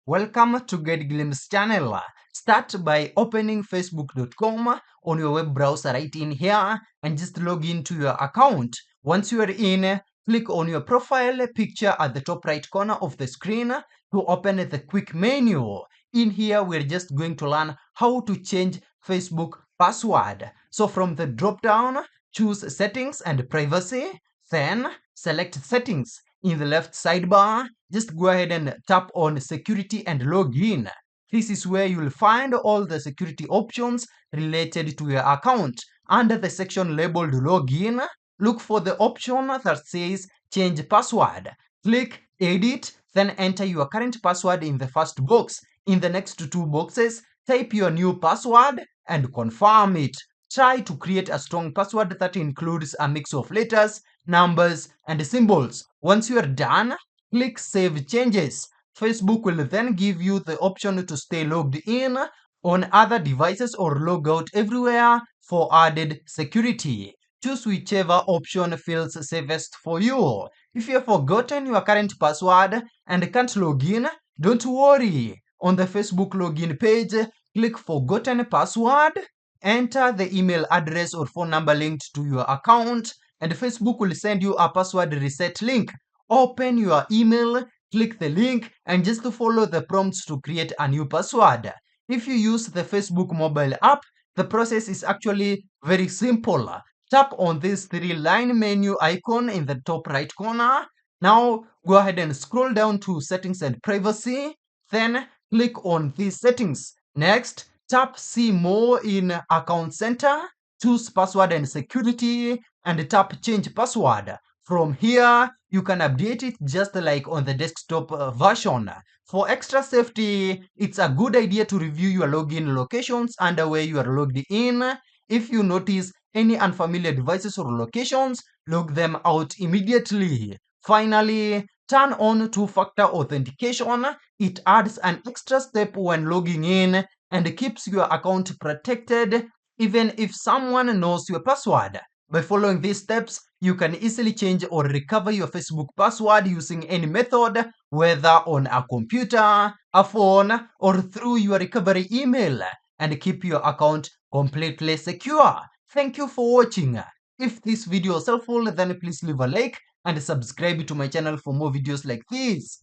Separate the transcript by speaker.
Speaker 1: Welcome to Get Glimpse channel. Start by opening facebook.com on your web browser right in here and just log into your account. Once you are in, click on your profile picture at the top right corner of the screen to open the quick menu. In here, we're just going to learn how to change Facebook password. So from the drop down, choose settings and privacy, then select settings. In the left sidebar, just go ahead and tap on security and login. This is where you will find all the security options related to your account. Under the section labeled login, look for the option that says change password. Click edit, then enter your current password in the first box. In the next two boxes, type your new password and confirm it. Try to create a strong password that includes a mix of letters, numbers, and symbols. Once you are done, click Save Changes. Facebook will then give you the option to stay logged in on other devices or log out everywhere for added security. Choose whichever option feels safest for you. If you have forgotten your current password and can't log in, don't worry. On the Facebook login page, click Forgotten Password, enter the email address or phone number linked to your account, and Facebook will send you a password reset link. Open your email, click the link, and just follow the prompts to create a new password. If you use the Facebook mobile app, the process is actually very simple. Tap on this three-line menu icon in the top right corner. Now go ahead and scroll down to settings and privacy. Then click on these settings. Next, tap see more in account center. Choose password and security and tap change password. From here, you can update it just like on the desktop version. For extra safety, it's a good idea to review your login locations under where you are logged in. If you notice any unfamiliar devices or locations, log them out immediately. Finally, turn on two-factor authentication. It adds an extra step when logging in and keeps your account protected even if someone knows your password. By following these steps, you can easily change or recover your Facebook password using any method, whether on a computer, a phone, or through your recovery email, and keep your account completely secure. Thank you for watching. If this video was helpful, then please leave a like and subscribe to my channel for more videos like this.